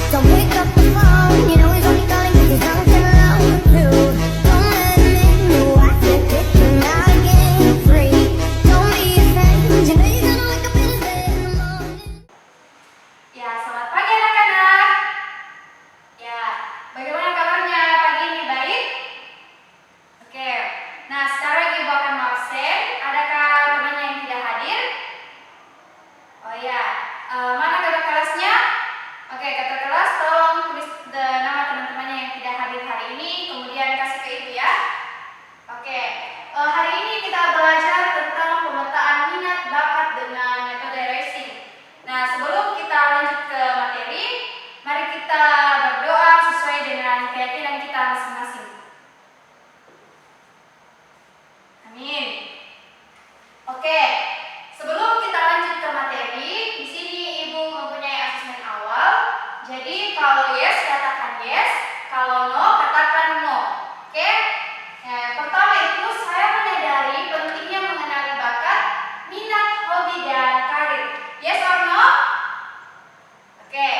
Don't pick up the phone, you know he's only calling 'cause he's drunk and alone too. Don't let him in, no, I said kick him out again free. Don't be afraid, you know you're gonna wake up in his bed in the morning. Ya, selamat pagi anak-anak. Ya, bagaimana kabarnya pagi ini? Baik? Oke. Nah, sekarang Ibu akan absen. Adakah temannya yang tidak hadir? Oh ya, mana kakak kelasnya? Oke, kakak kelas tolong tulis nama teman-temannya yang tidak hadir hari ini, kemudian kasih ke Ibu ya. Oke, hari ini kita belajar tentang pemetaan minat bakat dengan metode racing. Nah, sebelum kita lanjut ke materi, mari kita berdoa sesuai dengan keyakinan kita masing-masing. Amin. Oke, sebelum kita lanjut ke materi, di sini Ibu mempunyai asesmen awal. Jadi kalau yes katakan yes, kalau no katakan no. Oke? Nah, pertama itu saya menyadari pentingnya mengenali bakat, minat, hobi, dan karir. Yes or no? Oke,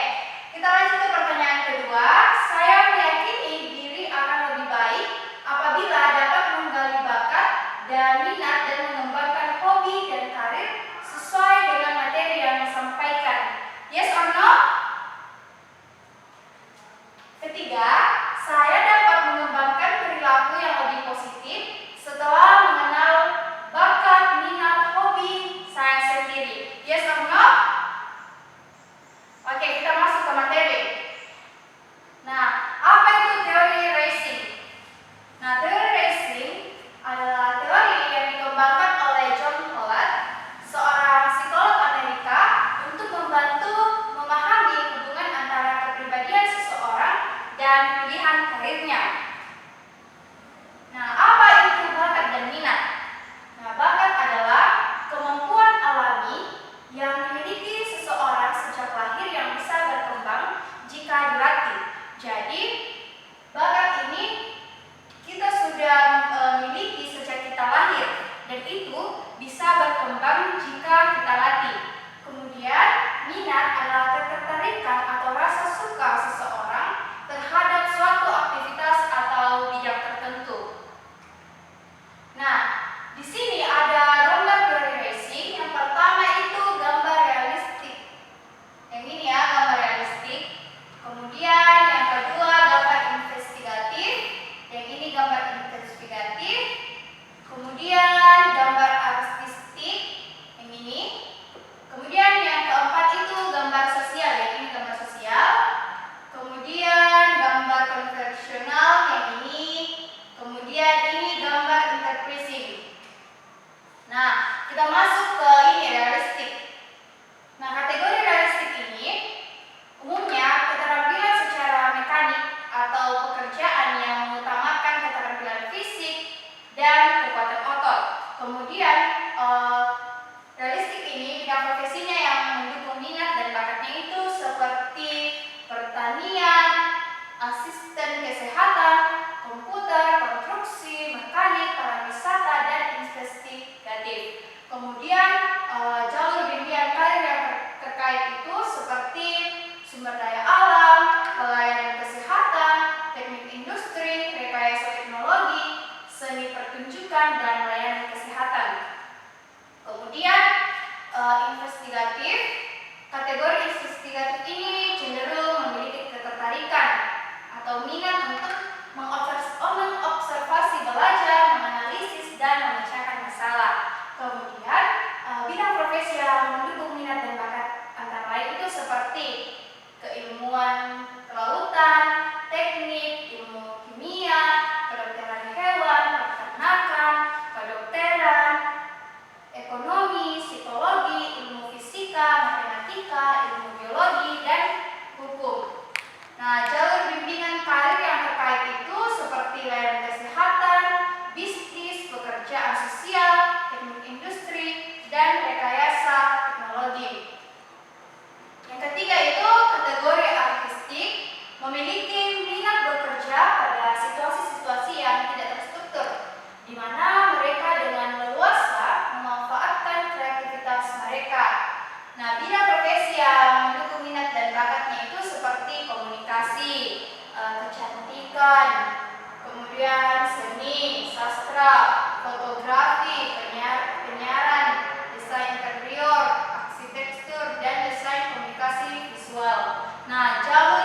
kita lanjut ke pertanyaan kedua. Saya meyakini diri akan lebih baik apabila dapat menggali bakat dan minat dan mengembangkan hobi dan karir sesuai dengan materi yang disampaikan. Yes or no? Ketiga, saya dapat mengembangkan perilaku yang lebih positif setelah mengenal bakat, minat, hobi saya sendiri. Yes or no? Oke, kita masuk ke materi. Nah, apa itu teori racing? Nah, teori racing adalah teori yang dikembangkan oleh John Pollard, seorang psikolog Amerika, untuk membantu memahami hubungan antara kepribadian seseorang dan pilihan karirnya. Nah, apa itu bakat dan minat? Nah, bakat adalah kemampuan alami yang dimiliki seseorang sejak lahir yang bisa berkembang jika dilatih. Jadi, bakat ini kita sudah miliki sejak kita lahir dan itu bisa berkembang jika kita latih. Kemudian, minat adalah ketertarikan atau rasa suka seseorang terhadap suatu aktivitas pendidikan, kemudian seni, sastra, fotografi, penyiaran, desain interior, arsitektur, dan desain komunikasi visual. Nah, jalur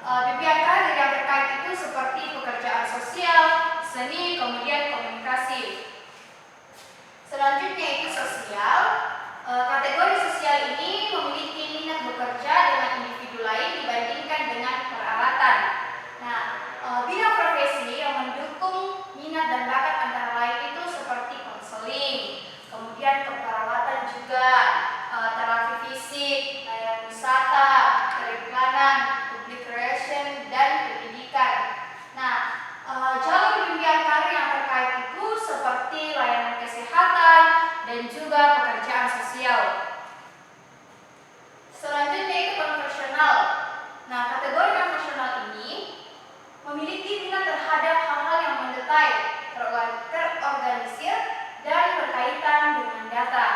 bimbingan karir yang terkait itu seperti pekerjaan sosial, seni, kemudian komunikasi. Selanjutnya itu sosial. Kategori sosial ini memiliki minat bekerja dengan individu lain dibandingkan dengan peralatan. Nah, bidang profesi yang mendukung minat dan bakat antara lain itu seperti konseling, kemudian keperawatan juga, terapi fisik, layanan wisata, periklanan, public relation, dan pendidikan. Nah, jalur bimbingan karir yang terkait itu seperti layanan kesehatan dan juga pekerjaan sosial. Selanjutnya itu konvensional. Nah, kategori konvensional ini memiliki minat terhadap hal-hal yang mendetail, terorganisir, dan berkaitan dengan data.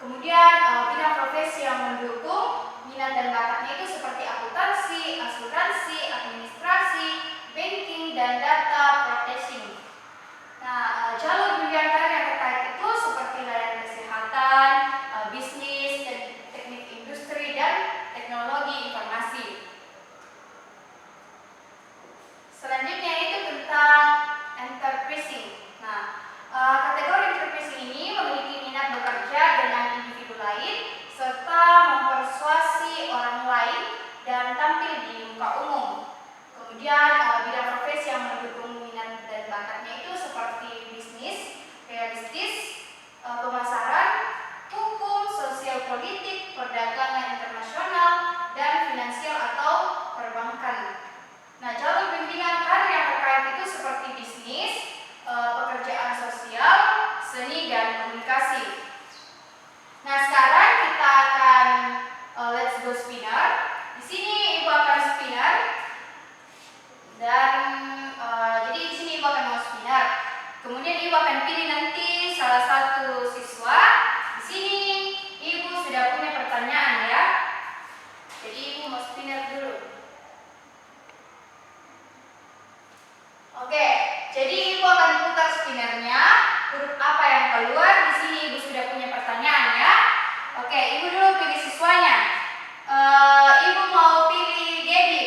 Kemudian bidang profesi yang mendukung minat dan bakatnya itu seperti akuntansi, asuransi, administrasi, banking, dan data processing. Nah, jalur bimbingan karir yang terkait itu seperti layanan kesehatan, bisnis, teknik industri, dan teknologi informasi. Selanjutnya itu tentang enterprising. Nah, kategori enterprising ini memiliki minat bekerja dengan individu lain serta mempersuasi orang lain dan tampil di muka umum. Kemudian bidang profesi yang mendukung minat dan bakatnya itu seperti bisnis, realistis, pemasaran, hukum, sosial politik, perdagangan internasional, dan finansial atau perbankan. Nah, jalur bimbingan karir yang terkait itu seperti bisnis, pekerjaan sosial, seni, dan komunikasi. Nah, sekarang kita akan let's go spinner. Di sini Ibu akan spinner dan jadi di sini Ibu akan mau spinner. Kemudian Ibu akan pilih nanti salah satu siswa. Di sini Ibu sudah punya pertanyaan ya. Jadi Ibu mau spinner dulu. Oke, jadi Ibu akan putar spinnernya. Huruf apa yang keluar? Di sini Ibu sudah punya pertanyaan ya. Oke, Ibu dulu pilih siswanya. Ibu mau pilih Gaby.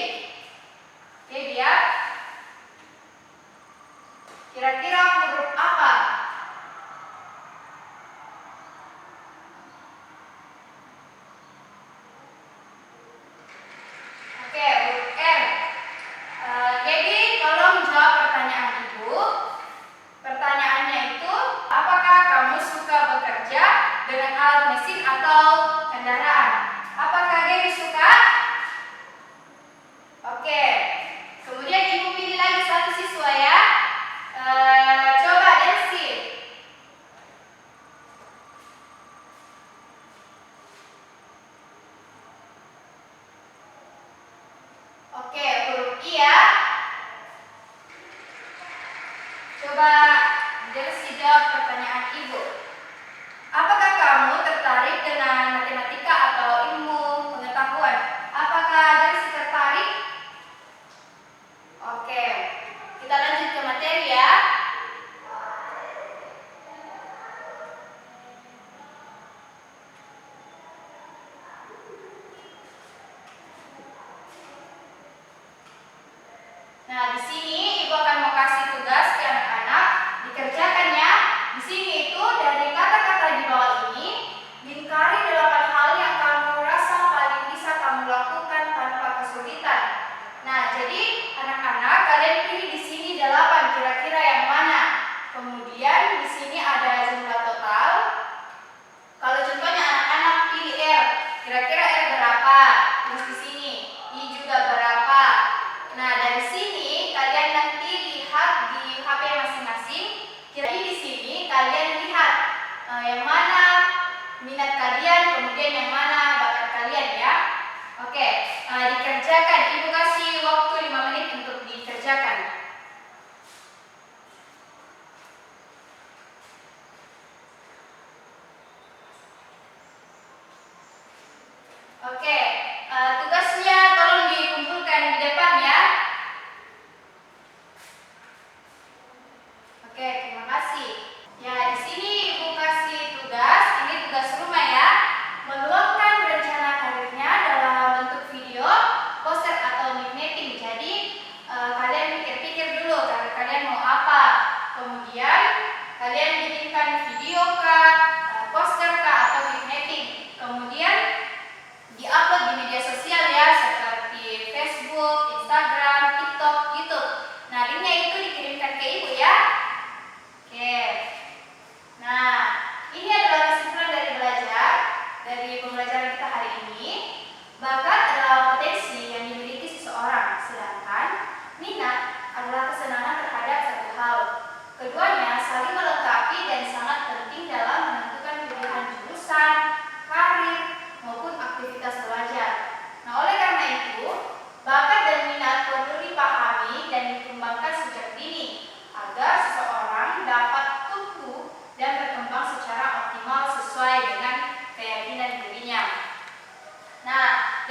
Gaby ya. Kira-kira huruf apa? Oke, huruf R. Gaby, tolong jawab pertanyaan Ibu. Pertanyaannya itu, apakah kamu suka bekerja dengan alat mesin atau kendaraan? Apakah Gaby suka? Oke. Kemudian Ibu pilih lagi satu siswa ya. Coba Desi. Oke, huruf I ya. Coba Desi jawab pertanyaan Ibu. Apakah kamu tertarik dengan matematika atau ilmu pengetahuan? Apakah Desi tertarik? Oke, kita lanjut ke materi ya. Nah, di sini Ibu akan mau kasih tugas ke anak-anak, dikerjakan ya. Di sini itu dari kata-kata di bawah ini, lingkari 8 hal yang kamu rasa paling bisa kamu lakukan tanpa kesulitan. Nah, jadi anak-anak kalian pilih di sini 8, kira-kira yang mana? Kemudian di sini ada jumlah total. Kalau contohnya anak-anak pilih R, kira-kira R berapa? Terus di sini I juga berapa? Nah, dari sini kalian nanti lihat di HP masing-masing. Kira-kira di sini kalian lihat yang mana minat kalian, kemudian yang mana bakat kalian ya. Oke, dikerjakan. Ibu kasih waktu 5 menit untuk dikerjakan.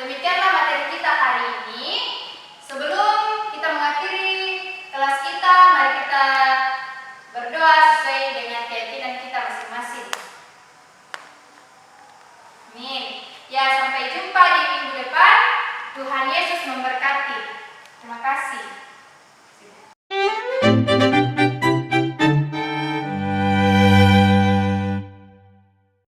Demikianlah materi kita hari ini. Sebelum kita mengakhiri kelas kita, mari kita berdoa sesuai dengan keyakinan kita masing-masing. Amin. Ya, sampai jumpa di minggu depan. Tuhan Yesus memberkati. Terima kasih.